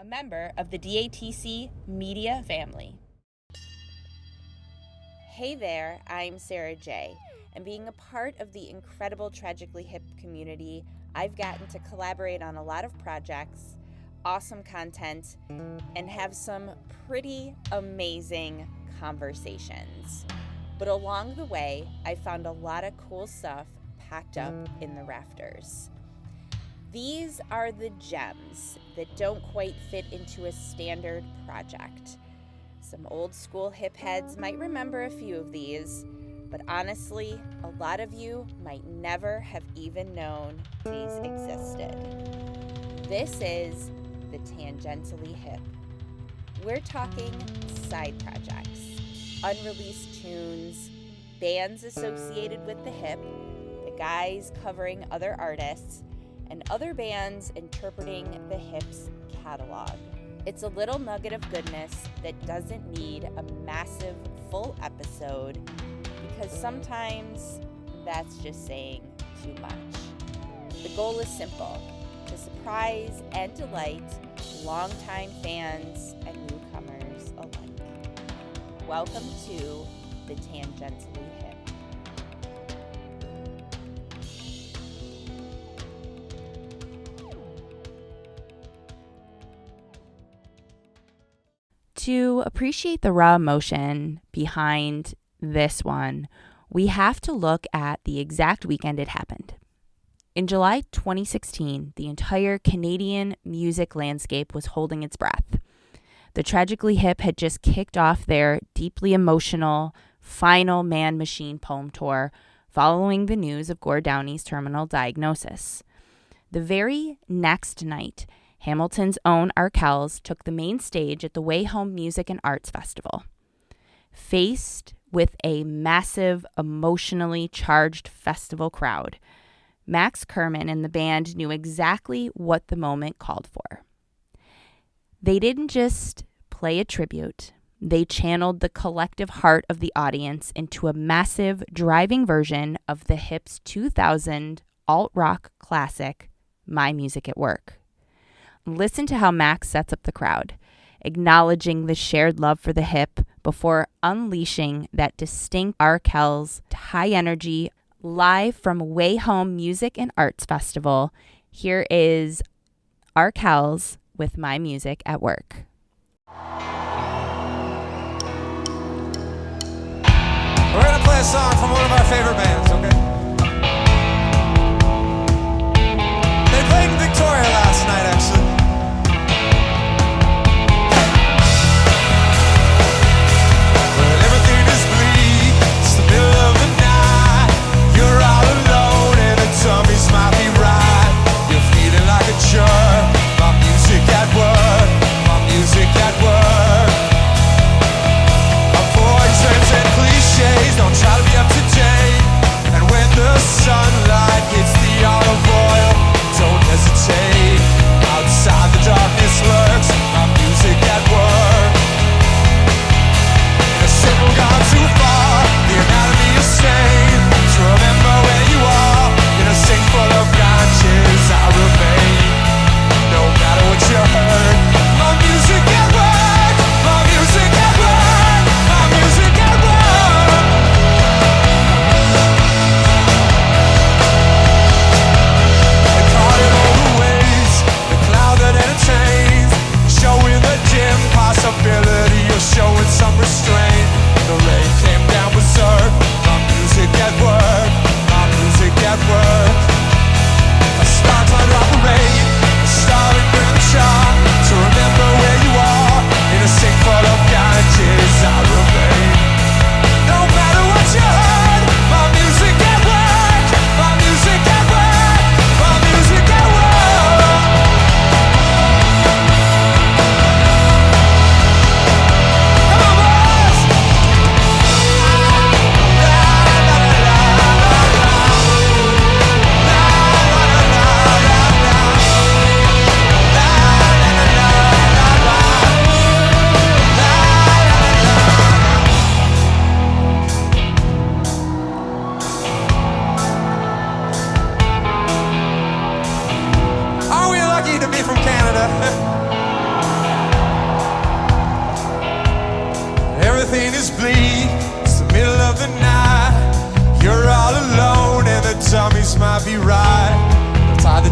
a member of the DATC media family. Hey there, I'm Sara J, and being a part of the incredible Tragically hip community, I've gotten to collaborate on a lot of projects, awesome content, and have some pretty amazing conversations. But along the way, I found a lot of cool stuff packed up in the rafters. These are the gems that don't quite fit into a standard project. Some old school hip heads might remember a few of these, but honestly, a lot of you might never have even known these existed. This is the Tangentially hip. We're talking side projects, unreleased tunes, bands associated with the hip, the guys covering other artists, and other bands interpreting the hip's catalog. It's a little nugget of goodness that doesn't need a massive full episode, because sometimes that's just saying too much. The goal is simple: to surprise and delight longtime fans and newcomers alike. Welcome to the Tangentially hip. To appreciate the raw emotion behind this one, we have to look at the exact weekend it happened. In July 2016, the entire Canadian music landscape was holding its breath. The Tragically hip had just kicked off their deeply emotional final Man-Machine poem tour following the news of Gord Downie's terminal diagnosis. The very next night, Hamilton's own Arkells took the main stage at the WayHome Music and Arts Festival. Faced with a massive, emotionally charged festival crowd, Max Kerman and the band knew exactly what the moment called for. They didn't just play a tribute. They channeled the collective heart of the audience into a massive, driving version of the hip's 2000 alt-rock classic, My Music at Work. Listen to how Max sets up the crowd, acknowledging the shared love for the hip before unleashing that distinct Arkells high energy live from WayHome Music and Arts Festival. Here is Arkells with My Music at Work. We're going to play a song from one of our favorite bands, okay? They played in Victoria last night, actually. But everything is bleak. It's the middle of the night. You're all alone and the tummies might be right. You're feeling like a jerk. My music at work. My music at work. Poisons and cliches, don't try to be up to date. And when the sunlight hits the olive oil, don't hesitate. I'll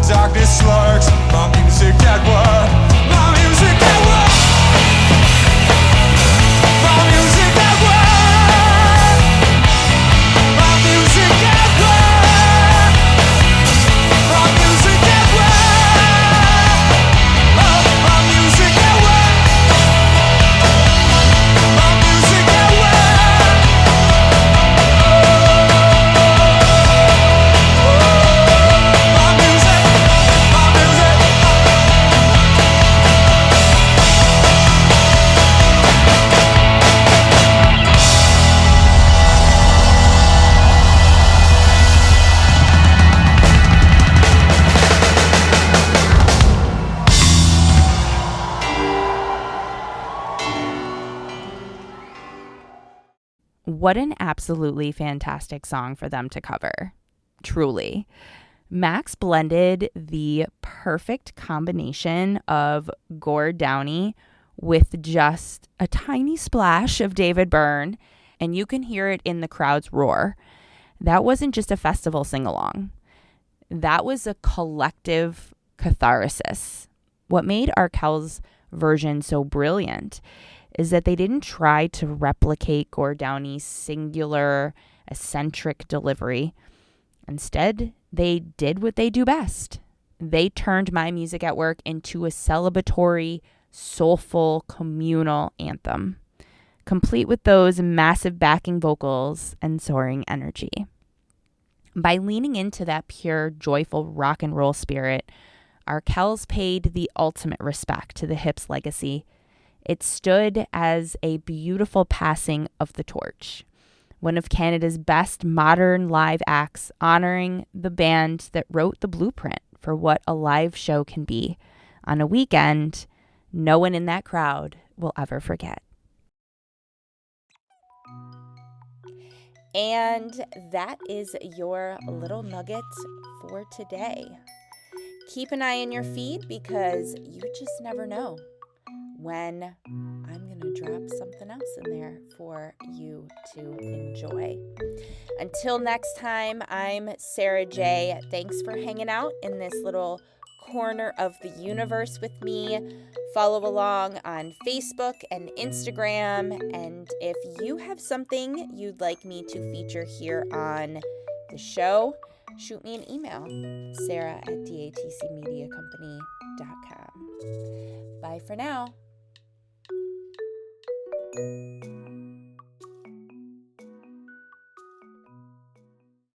darkness lurks. My music at work. My music at work. My music at work. My music at work. My music at work. Oh, my music at work. My music at work. My music, my music. What an absolutely fantastic song for them to cover. Truly. Max blended the perfect combination of Gord Downie with just a tiny splash of David Byrne, and you can hear it in the crowd's roar. That wasn't just a festival sing-along. That was a collective catharsis. What made Arkells' version so brilliant is that they didn't try to replicate Gord Downie's singular, eccentric delivery. Instead, they did what they do best. They turned My Music at Work into a celebratory, soulful, communal anthem, complete with those massive backing vocals and soaring energy. By leaning into that pure, joyful rock and roll spirit, Arkells paid the ultimate respect to the hip's legacy. It stood as a beautiful passing of the torch, one of Canada's best modern live acts, honoring the band that wrote the blueprint for what a live show can be on a weekend no one in that crowd will ever forget. And that is your little nugget for today. Keep an eye on your feed because you just never know when I'm going to drop something else in there for you to enjoy. Until next time, I'm Sara J. Thanks for hanging out in this little corner of the universe with me. Follow along on Facebook and Instagram. And if you have something you'd like me to feature here on the show, shoot me an email, sarah@datcmediacompany.com. Bye for now.